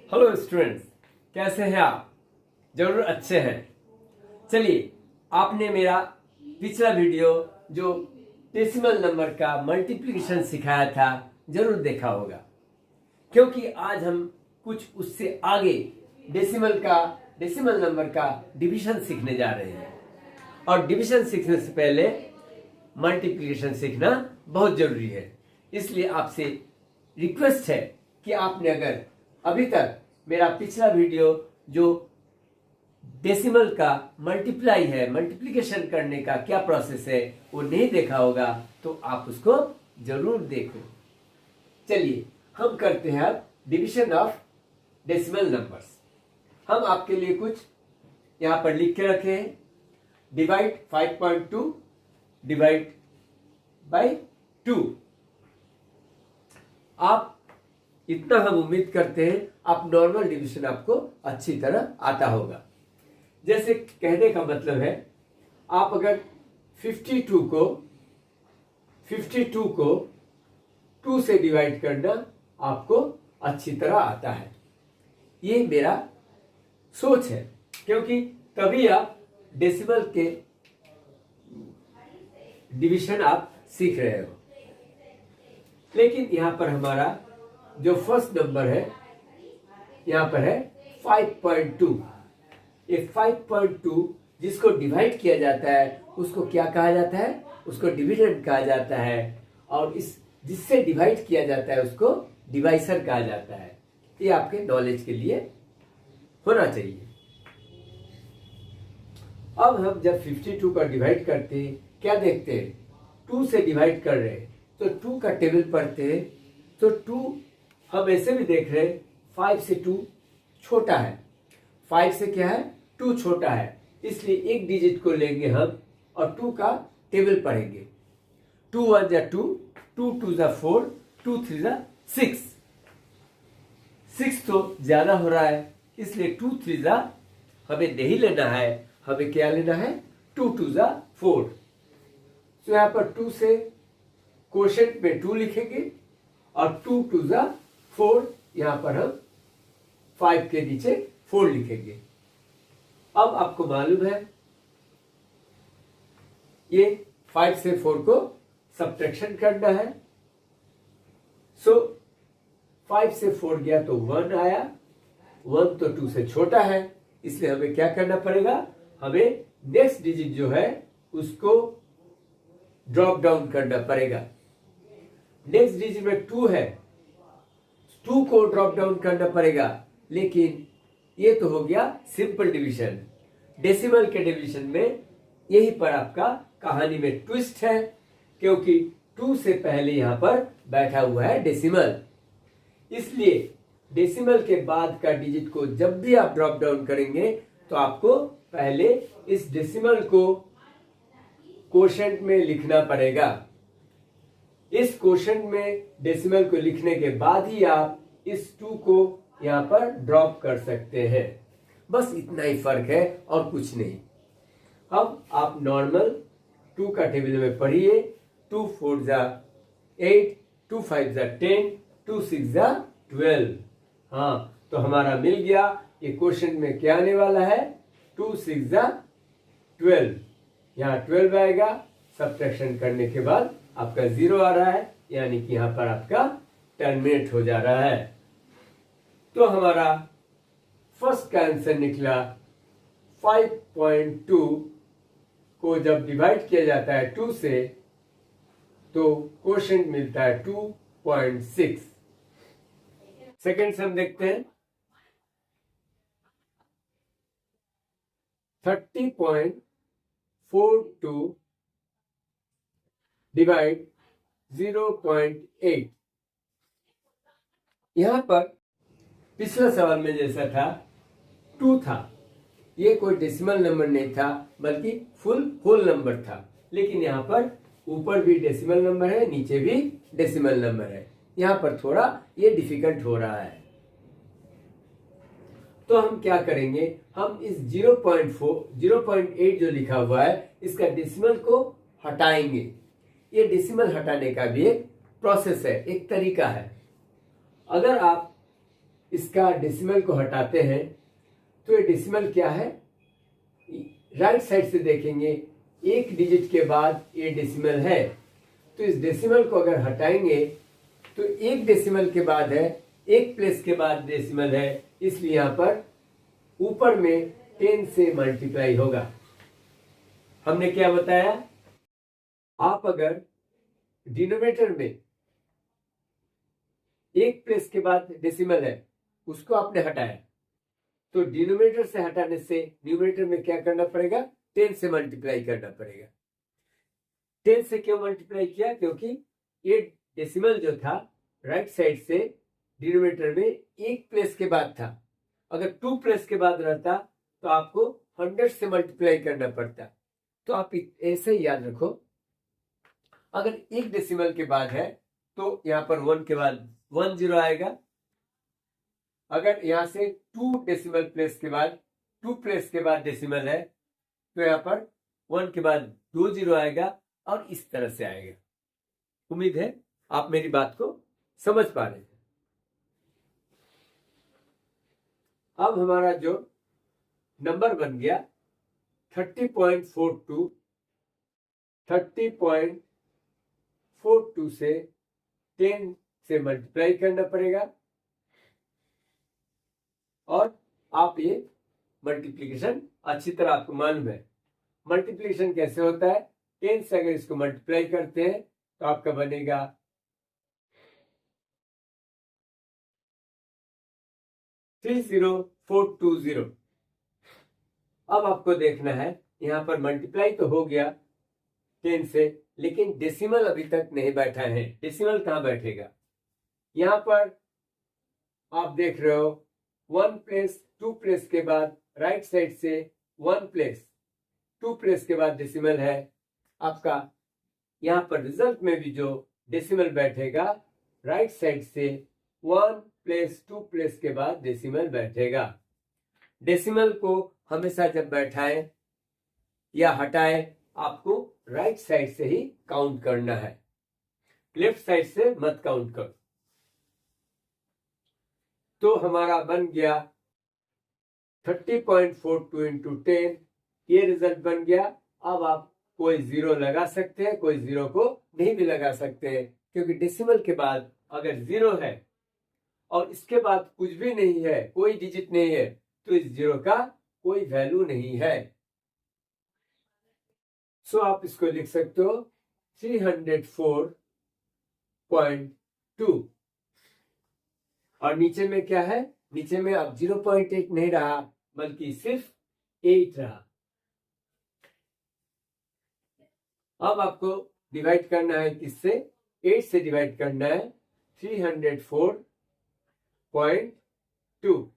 Hello students, कैसे हैं आप? जरूर अच्छे हैं। चलिए, आपने मेरा पिछला वीडियो जो डेसिमल नंबर का मल्टीप्लिकेशन सिखाया था जरूर देखा होगा, क्योंकि आज हम कुछ उससे आगे डेसिमल नंबर का डिवीजन सीखने जा रहे हैं। और डिवीजन सीखने से पहले मल्टीप्लिकेशन सीखना बहुत जरूरी है। इसलिए आपसे रिक्वेस्ट है कि आपने अगर अभी तक मेरा पिछला वीडियो जो डेसिमल का मल्टीप्लिकेशन करने का क्या प्रोसेस है वो नहीं देखा होगा तो आप उसको जरूर देखो। चलिए हम करते हैं अब डिवीजन ऑफ डेसिमल नंबर्स। हम आपके लिए कुछ यहां पर लिख के रखे हैं। Divide 5.2 divide by 2। आप इतना हम उम्मीद करते हैं आप नॉर्मल डिवीजन आपको अच्छी तरह आता होगा। जैसे कहने का मतलब है, आप अगर 52 को 2 से डिवाइड करना आपको अच्छी तरह आता है। ये मेरा सोच है, क्योंकि तभी आप डेसिमल के डिवीजन आप सीख रहे हो। लेकिन यहां पर हमारा जो फर्स्ट नंबर है यहां पर है 5.2। ये 5.2 जिसको डिवाइड किया जाता है उसको क्या कहा जाता है? उसको डिविडेंड कहा जाता है। और इस जिससे डिवाइड किया जाता है उसको डिवाइसर कहा जाता है। ये आपके नॉलेज के लिए होना चाहिए। अब हम जब 52 का डिवाइड करते हैं क्या देखते हैं? 2 से डिवाइड कर रहे हैं तो 2 का टेबल पढ़ते हैं तो 2 हम ऐसे भी देख रहे हैं 5 से 2 छोटा है। 5 से क्या है? 2 छोटा है, इसलिए एक डिजिट को लेंगे हम और 2 का टेबल पढ़ेंगे। 2 1 जा 2, 2 2 जा 4, 2 3 जा 6। 6 तो ज्यादा हो रहा है, इसलिए 2 3 जा हमें नहीं लेना है, हमें क्या लेना है? 2 2 जा 4। तो यहां पर 2 से क्वोशेंट में 2 लिखेंगे और 2 2 जा 4, यहां पर हम 5 के नीचे 4 लिखेंगे। अब आपको मालूम है ये 5 से 4 को सब्ट्रैक्शन करना है। सो 5 से 4 गया तो 1 आया। 1 तो 2 से छोटा है, इसलिए हमें क्या करना पड़ेगा? हमें नेक्स्ट डिजिट जो है उसको ड्रॉप डाउन करना पड़ेगा। नेक्स्ट डिजिट में 2 है, 2 को ड्रॉप डाउन करना पड़ेगा। लेकिन ये तो हो गया सिंपल डिवीजन। डेसिमल के डिवीजन में यही पर आपका कहानी में ट्विस्ट है, क्योंकि 2 से पहले यहां पर बैठा हुआ है डेसिमल। इसलिए डेसिमल के बाद का डिजिट को जब भी आप ड्रॉप डाउन करेंगे तो आपको पहले इस डेसिमल को क्वोशेंट में लिखना पड़ेगा। इस क्वोशेंट में डेसिमल को लिखने के बाद ही आप इस 2 को यहां पर ड्रॉप कर सकते हैं। बस इतना ही फर्क है और कुछ नहीं। अब आप नॉर्मल 2 का टेबल में पढ़िए। 2 4 जा 8, 2 5 जा 10, 2 6 जा 12। हाँ, तो हमारा मिल गया। ये क्वेश्चन में क्या आने वाला है? 2 6 जा 12। यहाँ 12 आएगा। सब्ट्रैक्शन करने के बाद आपका 0 आ रहा है, यानी कि यहां पर आपका टर्मिनेट हो जा रहा है। तो हमारा फर्स्ट का आंसर निकला 5.2 को जब डिवाइड किया जाता है 2 से तो क्वोशेंट मिलता है 2.6। सेकेंड सम देखते हैं। 30.42 डिवाइड 0.8। यहां पर पिछला सवाल में जैसा था 2 था, ये कोई डेसिमल नंबर नहीं था बल्कि फुल होल नंबर था। लेकिन यहां पर ऊपर भी डेसिमल नंबर है, नीचे भी डेसिमल नंबर है। यहां पर थोड़ा ये डिफिकल्ट हो रहा है। तो हम क्या करेंगे? हम इस 0.8 जो लिखा हुआ है इसका डेसिमल को हटाएंगे। ये डेसिमल हटाने का भी एक प्रोसेस है, एक तरीका है। अगर आप इसका डेसिमल को हटाते हैं तो ये डेसिमल क्या है, राइट साइड से देखेंगे एक डिजिट के बाद ये डेसिमल है, तो इस डेसिमल को अगर हटाएंगे तो एक डेसिमल के बाद है, एक प्लेस के बाद डेसिमल है, इसलिए यहां पर ऊपर में 10 से मल्टीप्लाई होगा। हमने क्या बताया, आप अगर डिनोमिनेटर में एक प्लेस के बाद डेसिमल है उसको आपने हटाया, तो डिनोमिनेटर से हटाने से न्यूमरेटर में क्या करना पड़ेगा, 10 से मल्टीप्लाई करना पड़ेगा। 10 से क्यों मल्टीप्लाई किया, क्योंकि ये डेसिमल जो था राइट साइड से डिनोमिनेटर में एक प्लेस के बाद था, अगर 2 प्लेस के बाद रहता तो आपको 100 से मल्टीप्लाई करना पड़ता। तो आप ऐसे ही याद रखो, अगर एक डेसिमल के बाद है तो यहां पर 1 के बाद 1 0 आएगा, अगर यहां से 2 डेसिमल प्लेस के बाद 2 प्लेस के बाद डेसिमल है तो यहां पर 1 के बाद 2 0 आएगा और इस तरह से आएगा। उम्मीद है आप मेरी बात को समझ पा रहे हैं। अब हमारा जो नंबर बन गया 30.42, 30.42 से 10 से मल्टीप्लाई करना पड़ेगा और आप ये मल्टीप्लिकेशन अच्छी तरह आपको मालूम है। मल्टीप्लिकेशन कैसे होता है, 10 से अगर इसको मल्टीप्लाई करते हैं तो आपका बनेगा 30420। अब आपको देखना है यहां पर मल्टीप्लाई तो हो गया 10 से, लेकिन डेसिमल अभी तक नहीं बैठा है। डेसिमल कहां बैठेगा, यहां पर आप देख रहे हो 1 प्लेस 2 प्लेस के बाद राइट साइड से 1 प्लेस 2 प्लेस के बाद डेसिमल है आपका। यहां पर रिजल्ट में भी जो डेसिमल बैठेगा राइट साइड से 1 प्लेस 2 प्लेस के बाद डेसिमल बैठेगा। डेसिमल को हमेशा जब बैठाएं या हटाएं आपको राइट साइड से ही काउंट करना है, लेफ्ट साइड से मत काउंट करो। तो हमारा बन गया 30.42 इंटू 10, ये रिजल्ट बन गया। अब आप कोई जीरो लगा सकते हैं, कोई जीरो को नहीं भी लगा सकते हैं, क्योंकि डेसिमल के बाद अगर जीरो है और इसके बाद कुछ भी नहीं है, कोई डिजिट नहीं है, तो इस जीरो का कोई वैल्यू नहीं है। सो आप इसको लिख सकते हो 304.2 और नीचे में क्या है, नीचे में अब 0.8 नहीं रहा बल्कि सिर्फ 8 रहा। अब आपको डिवाइड करना है किससे, 8 से डिवाइड करना है 304.2।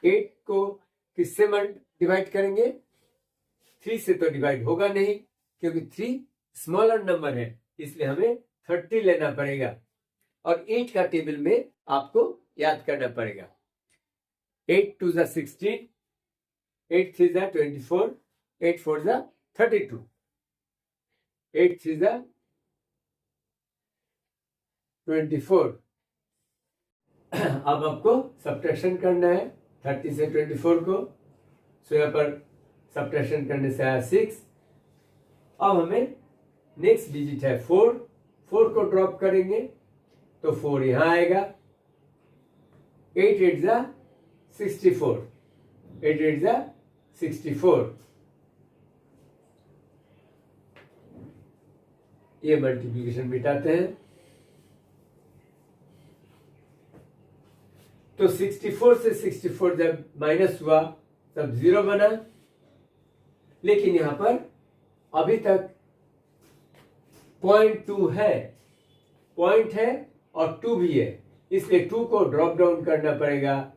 8 को किससे डिवाइड करेंगे, 3 से तो डिवाइड होगा नहीं, क्योंकि 3 स्मॉलर नंबर है, इसलिए हमें 30 लेना पड़ेगा और 8 का टेबल में आपको याद करना पड़ेगा। 8 2 जा 16, 8 3 जा 24, 8 4 जा 32, 8 3 जा 24। अब आपको सब्ट्रैक्शन करना है 30 से 24 को। सो यहाँ पर सब्ट्रैक्शन करने से आया 6। अब हमें नेक्स्ट डिजिट है 4, 4 को ड्रॉप करेंगे तो 4 यहां आएगा। 8 8 जा 64, 8 8 जा 64। ये मल्टीप्लिकेशन मिटाते हैं तो 64 से 64 जब माइनस हुआ तब 0 बना, लेकिन यहां पर अभी तक 0.2 है, पॉइंट है और 2 भी है, इसलिए 2 को ड्रॉप डाउन करना पड़ेगा।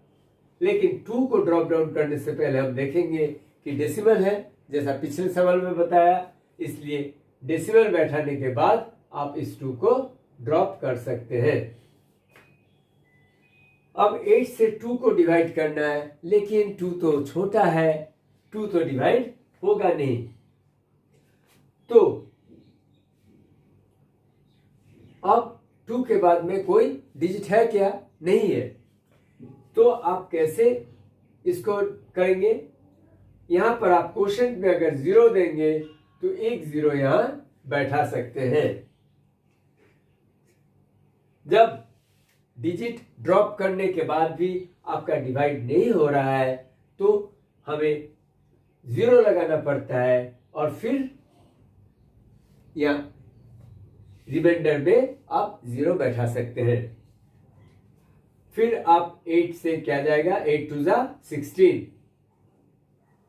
लेकिन 2 को ड्रॉप डाउन करने से पहले हम देखेंगे कि डेसिमल है, जैसा पिछले सवाल में बताया, इसलिए डेसिमल बैठाने के बाद आप इस 2 को ड्रॉप कर सकते हैं। अब 8 से 2 को डिवाइड करना है, लेकिन 2 तो छोटा है, 2 तो डिवाइड होगा नहीं। तो अब 2 के बाद में कोई डिजिट है क्या? नहीं है। तो आप कैसे इसको करेंगे? यहां पर आप क्वोशंट में अगर 0 देंगे तो एक 0 यहां बैठा सकते हैं। जब डिजिट ड्रॉप करने के बाद भी आपका डिवाइड नहीं हो रहा है तो हमें 0 लगाना पड़ता है और फिर या रिमाइंडर में आप 0 बैठा सकते हैं। फिर आप 8 से क्या जाएगा? 8 2 जा 16,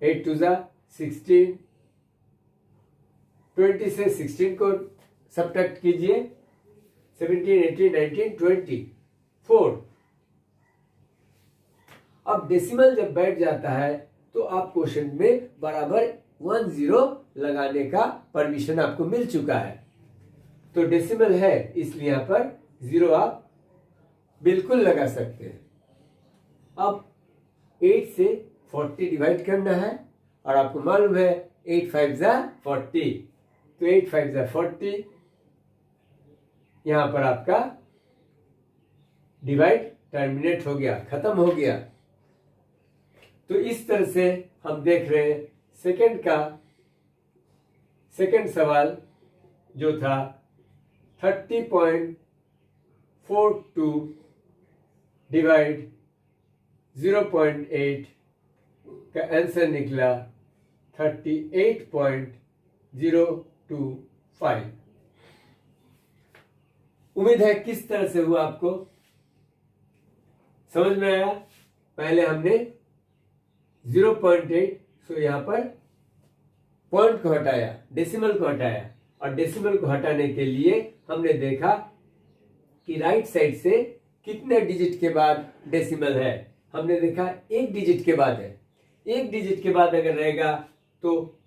8 2 जा 16, 20 से 16 को सब्ट्रैक्ट कीजिए, 17 18 19 20 4। अब डेसिमल जब बैठ जाता है तो आप क्वेश्चन में बराबर 1 0 लगाने का परमिशन आपको मिल चुका है। तो डेसिमल है इसलिए यहां पर 0 आप बिल्कुल लगा सकते हैं। अब 8 से 40 डिवाइड करना है और आपको मालूम है 8 5 जा 40, तो 8 5 जा 40, यहां पर आपका डिवाइड टर्मिनेट हो गया, खत्म हो गया। तो इस तरह से हम देख रहे हैं सेकंड सवाल जो था 30.42 डिवाइड 0.8 का आंसर निकला 38.025। उम्मीद है किस तरह से हुआ आपको समझ में आया। पहले हमने 0.8 सो यहां पर पॉइंट को हटाया, डेसिमल को हटाया, और डेसिमल को हटाने के लिए हमने देखा कि राइट साइड से कितने डिजिट के बाद डेसिमल है। हमने देखा एक डिजिट के बाद है। एक डिजिट के बाद अगर रहेगा तो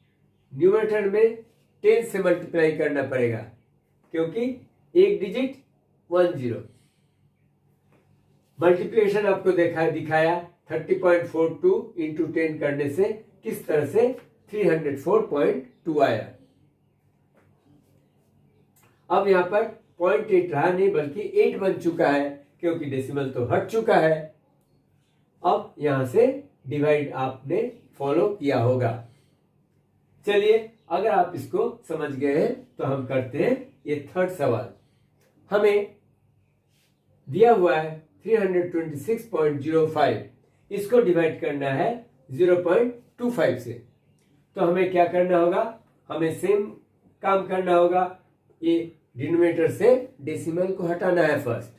न्यूमरेटर में 10 से मल्टीप्लाई करना पड़ेगा, क्योंकि एक डिजिट 1 0। मल्टीप्लिकेशन आपको दिखाया 30.42 इंटू 10 करने से किस तरह से 304.2 आया। अब यहां पर 0.8 रहा नहीं बल्कि 8 बन चुका है, क्योंकि डेसिमल तो हट चुका है। अब यहां से डिवाइड आपने फॉलो किया होगा। चलिए, अगर आप इसको समझ गए हैं तो हम करते हैं ये थर्ड सवाल। हमें दिया हुआ है 326.05, इसको डिवाइड करना है 0.25 से। तो हमें क्या करना होगा? हमें सेम काम करना होगा। ये डिनोमिनेटर से डेसिमल को हटाना है फर्स्ट।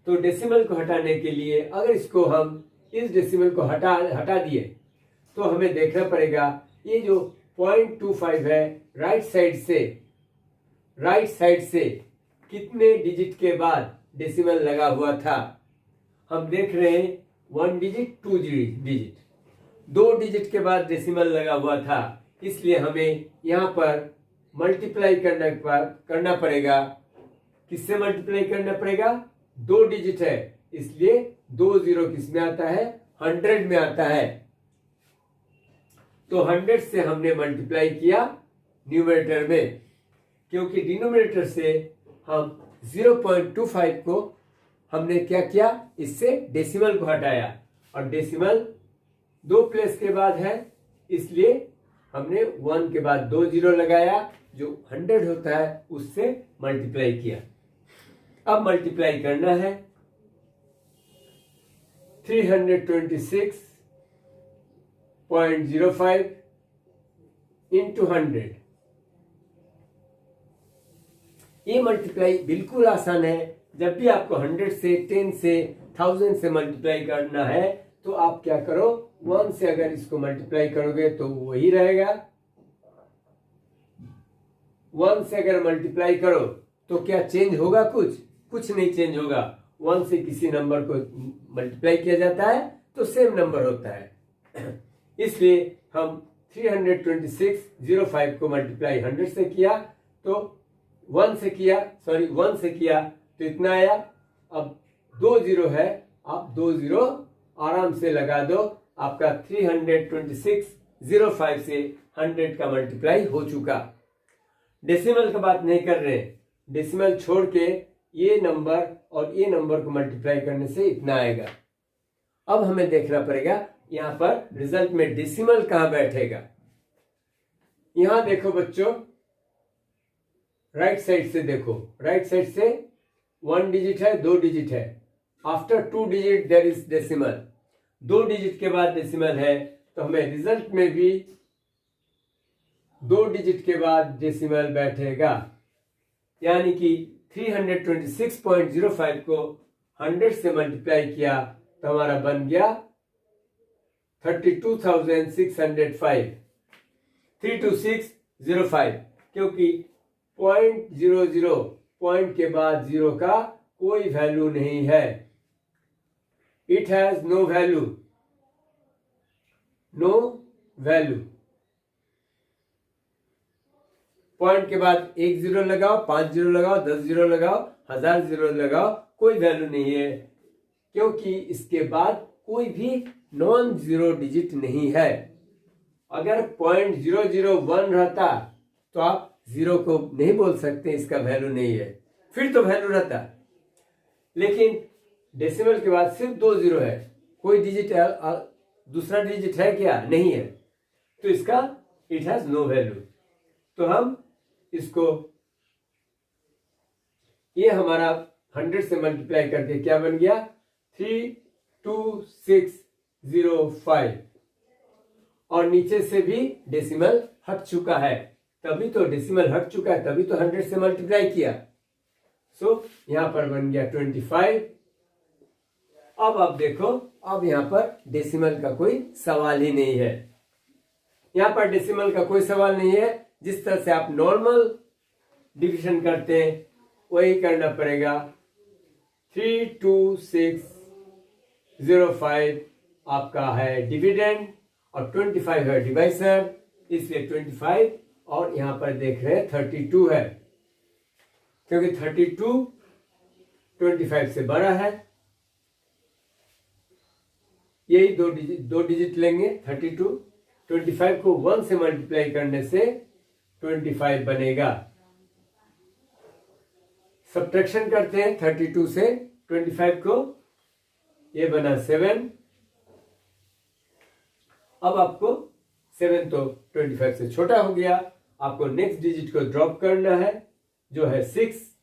तो डेसिमल को हटाने के लिए अगर इसको हम इस डेसिमल को हटा दिए तो हमें देखना पड़ेगा ये जो 0.25 है राइट साइड से कितने डिजिट के बाद डेसिमल लगा हुआ था। हम देख रहे हैं 1 डिजिट 2 डिजिट, 2 डिजिट के बाद डेसिमल लगा हुआ था, इसलिए हमें यहां पर मल्टीप्लाई करना पड़ेगा। किससे मल्टीप्लाई करना पड़ेगा? 2 डिजिट है इसलिए 2 0 किस में आता है? 100 में आता है। तो 100 से हमने मल्टीप्लाई किया न्यूमरेटर में, क्योंकि डिनोमिनेटर से हम 0.25 को हमने क्या किया? इससे डेसिमल को हटाया, और डेसिमल 2 प्लेस के बाद है इसलिए हमने 1 के बाद 2 0 लगाया, जो 100 होता है उससे मल्टीप्लाई किया। अब मल्टीप्लाई करना है 326.05 इंटू 100। ये मल्टीप्लाई बिल्कुल आसान है। जब भी आपको 100 से 10 से 1000 से मल्टीप्लाई करना है तो आप क्या करो? 1 से अगर इसको मल्टीप्लाई करोगे तो वही रहेगा। 1 से अगर मल्टीप्लाई करो तो क्या चेंज होगा? कुछ नहीं चेंज होगा। 1 से किसी नंबर को मल्टीप्लाई किया जाता है तो सेम नंबर होता है। इसलिए हम 326.05 को मल्टीप्लाई 100 से किया तो 1 से किया तो इतना आया। अब 2 0 है, आप 2 0 आराम से लगा दो, आपका 326.05 से 100 का मल्टीप्लाई हो चुका। डेसिमल का बात नहीं कर रहे, डेसिमल छोड़ के ये नंबर और ये नंबर को मल्टीप्लाई करने से इतना आएगा। अब हमें देखना पड़ेगा यहाँ पर रिजल्ट में डेसिमल कहाँ बैठेगा। यहां देखो बच्चों, राइट साइड से देखो, राइट साइड से 1 डिजिट है, 2 डिजिट है। After 2 digit there is decimal. 2 digit के बाद डेसिमल है, तो हमें रिजल्ट में भी 2 डिजिट के बाद डेसिमल बैठेगा। यानी कि 326.05 को 100 से मल्टीप्लाई किया तो हमारा बन गया 32,605, 32605, क्योंकि 0.00 पॉइंट के बाद 0 का कोई वैल्यू नहीं है। It has no value, no value. Point के बाद 1 0 लगाओ, 5 0 लगाओ, 10 0 लगाओ, 1000 0 लगाओ, कोई वैल्यू नहीं है, क्योंकि इसके बाद कोई भी नॉन जीरो डिजिट नहीं है। अगर 0.001 रहता तो आप 0 को नहीं बोल सकते, इसका वैल्यू नहीं है, फिर तो वैल्यू रहता। लेकिन डेसिमल के बाद सिर्फ 2 0 है, कोई डिजिट है, दूसरा डिजिट है क्या? नहीं है, तो इसका इट हैज नो वैल्यू। तो हम इसको, ये हमारा 100 से मल्टीप्लाई करके क्या बन गया? 32605, और नीचे से भी डेसिमल हट चुका है, तभी तो डेसिमल हट चुका है, तभी तो 100 से मल्टीप्लाई किया। सो यहां पर बन गया 25। अब आप देखो, अब यहां पर डेसिमल का कोई सवाल ही नहीं है। यहां पर डेसिमल का कोई सवाल नहीं है। जिस तरह से आप नॉर्मल डिवीजन करते हैं वही करना पड़ेगा। 32605 आपका है डिविडेंड और 25 है डिवाइसर, इसलिए 25, और यहां पर देख रहे हैं 32 है, क्योंकि 32 25 से बड़ा है। यही दो डिजिट लेंगे। 32, 25 को 1 से मल्टीप्लाई करने से 25 बनेगा। सब्ट्रैक्शन करते हैं 32 से 25 को, ये बना 7। अब आपको 7 तो 25 से छोटा हो गया, आपको नेक्स्ट डिजिट को ड्रॉप करना है जो है 6।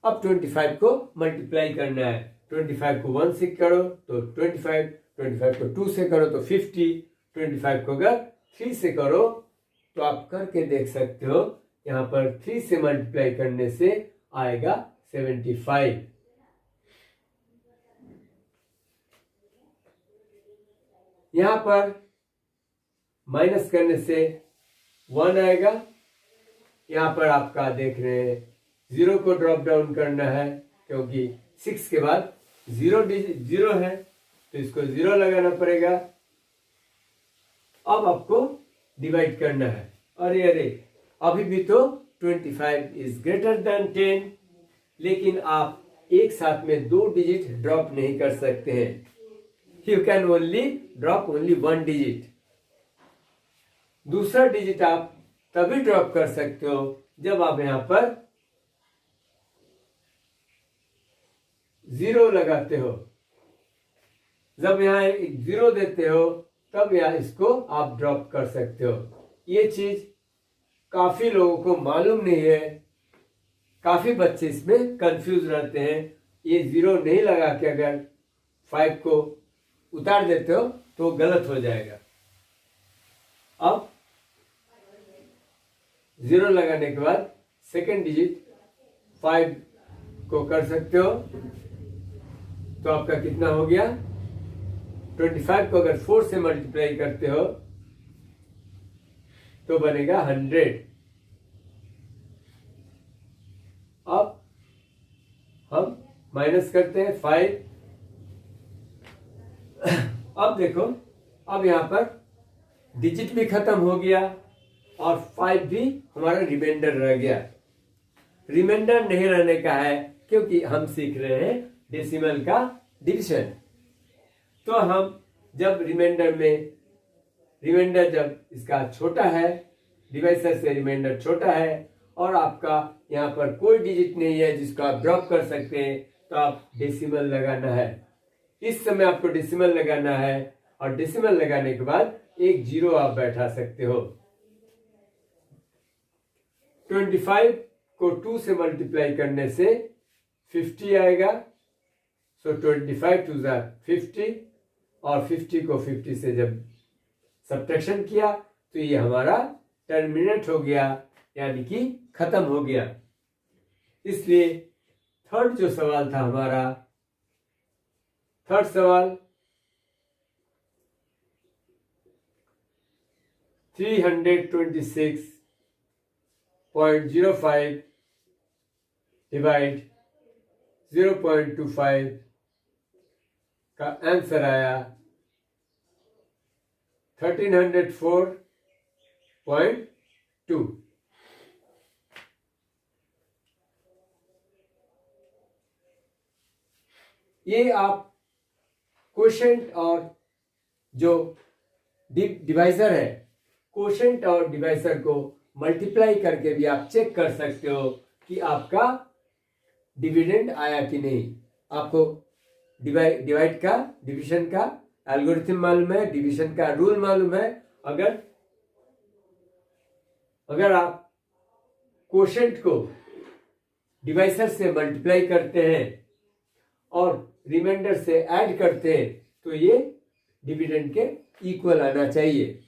अब 25 को मल्टीप्लाई करना है। 25 को 1 से करो तो 25, 25 को 2 से करो तो 50, 25 को अगर 3 से करो तो आप करके देख सकते हो, यहां पर 3 से मल्टीप्लाई करने से आएगा 75। यहां पर माइनस करने से 1 आएगा। यहां पर आपका देख रहे हैं 0 को ड्रॉप डाउन करना है, क्योंकि 6 के बाद 0 है, तो इसको 0 लगाना पड़ेगा। अब आपको डिवाइड करना है। अरे अभी भी तो 25 इज ग्रेटर देन 10, लेकिन आप एक साथ में 2 डिजिट ड्रॉप नहीं कर सकते हैं। You can only drop only 1 digit. दूसरा डिजिट आप तभी ड्रॉप कर सकते हो जब आप यहां पर 0 लगाते हो। जब यहां एक 0 देते हो तब यहां इसको आप ड्रॉप कर सकते हो। ये चीज काफी लोगों को मालूम नहीं है, काफी बच्चे इसमें कंफ्यूज रहते हैं। ये 0 नहीं लगा के अगर 5 को उतार देते हो तो गलत हो जाएगा। अब 0 लगाने के बाद सेकंड डिजिट 5 को कर सकते हो, तो आपका कितना हो गया? 25 को अगर 4 से मल्टीप्लाई करते हो तो बनेगा 100। अब हम माइनस करते हैं 5। अब देखो, अब यहां पर डिजिट भी खत्म हो गया और 5 भी हमारा रिमाइंडर रह गया। रिमाइंडर नहीं रहने का है क्योंकि हम सीख रहे हैं डेसिमल का डिवीजन। तो हम जब रिमाइंडर जब इसका छोटा है, डिवाइसर से रिमाइंडर छोटा है और आपका यहाँ पर कोई डिजिट नहीं है जिसको आप ड्रॉप कर सकते हैं, तो आप डेसिमल लगाना है। इस समय आपको डेसिमल लगाना है और डेसिमल लगाने के बाद एक जीरो आप बैठा सकते हो। 25 को 2 से मल्टीप्लाई करने से 50 आएगा। सो 25 2 ज़ा 50 और 50 को 50 से जब सब्ट्रैक्शन किया तो ये हमारा टर्मिनेट हो गया, यानी कि खत्म हो गया। इसलिए थर्ड जो सवाल था हमारा, थर्ड सवाल 326.05 डिवाइड 0.25 का आंसर आया 1304.2। ये आप कोशेंट और जो डिवाइजर है, कोशेंट और डिवाइजर को मल्टीप्लाई करके भी आप चेक कर सकते हो कि आपका डिविडेंड आया कि नहीं। आपको डिवाइड का, डिवीजन का एल्गोरिथम मालूम है, डिवीजन का रूल मालूम है। अगर आप कोशेंट को डिवाइजर से मल्टीप्लाई करते हैं और रिमाइंडर से ऐड करते हैं तो ये डिविडेंड के इक्वल आना चाहिए।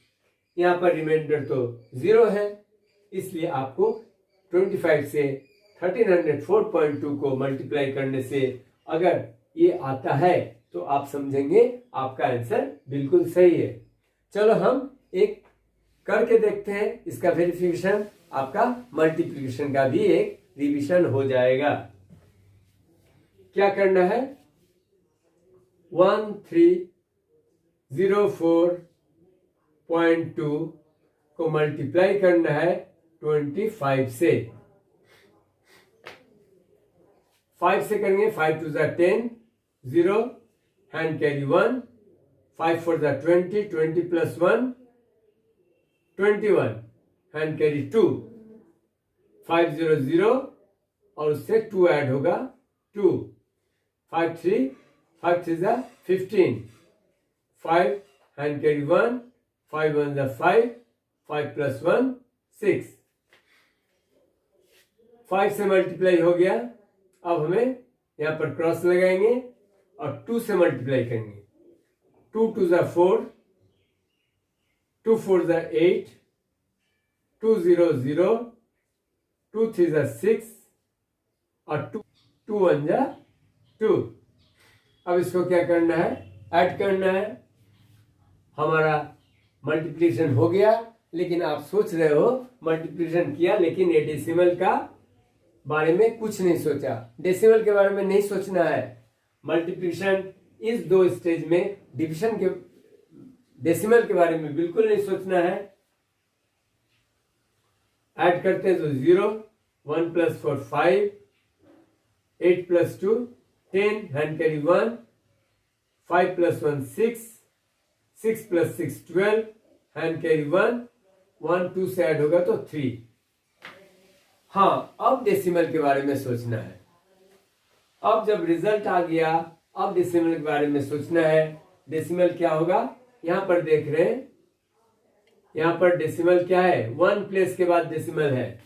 यहाँ पर रिमाइंडर तो 0 है, इसलिए आपको 25 से 1304.2 को मल्टीप्लाई करने से अगर ये आता है तो आप समझेंगे आपका आंसर बिल्कुल सही है। चलो हम एक करके देखते हैं, इसका वेरिफिकेशन, आपका मल्टीप्लिकेशन का भी एक रिवीजन हो जाएगा। क्या करना है, 1304.2 को मल्टीप्लाई करना है 25 से। 5 से करेंगे, 5 2 ज़ा 10, 0 हैंड कैरी 1, 5 4 ज़ा 20, 20 प्लस 1 21 हैंड कैरी 2, 5 0 0 और उससे 2 ऐड होगा 2, 5 3 ज़ा 15, 5 हैंड कैरी 1, 5 1 ज़ा 5, 5 प्लस 1 6, 5 से मल्टीप्लाई हो गया। अब हमें यहाँ पर क्रॉस लगाएंगे और 2 से मल्टीप्लाई करेंगे। 2 2 ज़ा 4, 2 4 ज़ा 8, 2 0 0, 2 3 ज़ा 6 और 2 1 ज़ा 2। अब इसको क्या करना है, ऐड करना है। हमारा मल्टीप्लिकेशन हो गया, लेकिन आप सोच रहे हो मल्टीप्लिकेशन किया लेकिन ये डेसिमल का बारे में कुछ नहीं सोचा। डेसिमल के बारे में नहीं सोचना है। मल्टीप्लिकेशन इस 2 स्टेज में, डिवीजन के, डेसिमल के बारे में बिल्कुल नहीं सोचना है। ऐड करते हैं तो 0, 1 plus 4 5, 8 plus 2 10 hand carry 1, 5 plus 1 6, 6 plus 6 12 hand carry 1, 1 2 से ऐड होगा तो 3। हाँ, अब डेसिमल के बारे में सोचना है। अब जब रिजल्ट आ गया, अब डेसिमल के बारे में सोचना है। डेसिमल क्या होगा, यहां पर देख रहे हैं, यहां पर डेसिमल क्या है, 1 प्लेस के बाद डेसिमल है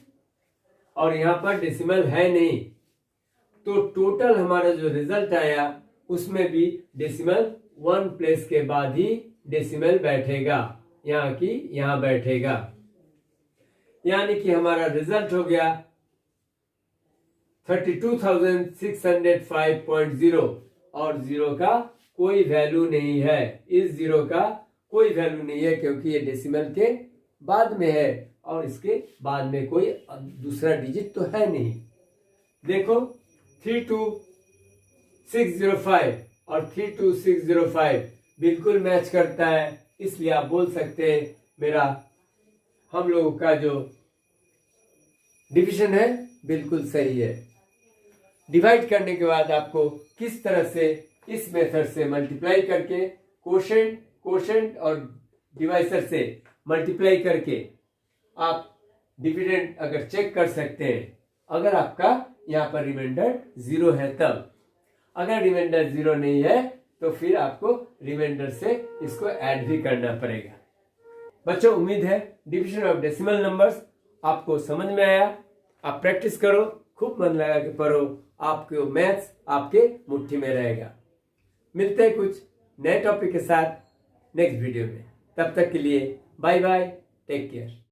और यहां पर डेसिमल है नहीं, तो टोटल हमारा जो रिजल्ट आया उसमें भी डेसिमल 1 प्लेस के बाद ही डेसिमल बैठेगा, यहाँ की यहाँ बैठेगा। यानी कि हमारा रिजल्ट हो गया 32,605.0 और 0 का कोई वैल्यू नहीं है। इस 0 का कोई वैल्यू नहीं है क्योंकि ये डेसिमल के बाद में है और इसके बाद में कोई दूसरा डिजिट तो है नहीं। देखो 32605 और 32605 बिल्कुल मैच करता है, इसलिए आप बोल सकते हैं मेरा, हम लोगों का जो डिवीजन है बिल्कुल सही है। डिवाइड करने के बाद आपको किस तरह से इस मेथड से मल्टीप्लाई करके, कोशेंट और डिवाइजर से मल्टीप्लाई करके आप डिविडेंड अगर चेक कर सकते हैं, अगर आपका यहाँ पर रिमाइंडर 0 है तब। अगर रिमाइंडर 0 नहीं है तो फिर आपको रिमाइंडर से इसको ऐड भी करना पड़ेगा। बच्चों, उम्मीद है डिविजन ऑफ डेसिमल नंबर्स आपको समझ में आया। आप प्रैक्टिस करो, खूब मन लगा के पढ़ो, आपको मैथ्स आपके मुट्ठी में रहेगा। मिलते हैं कुछ नए टॉपिक के साथ नेक्स्ट वीडियो में। तब तक के लिए बाय बाय, टेक केयर।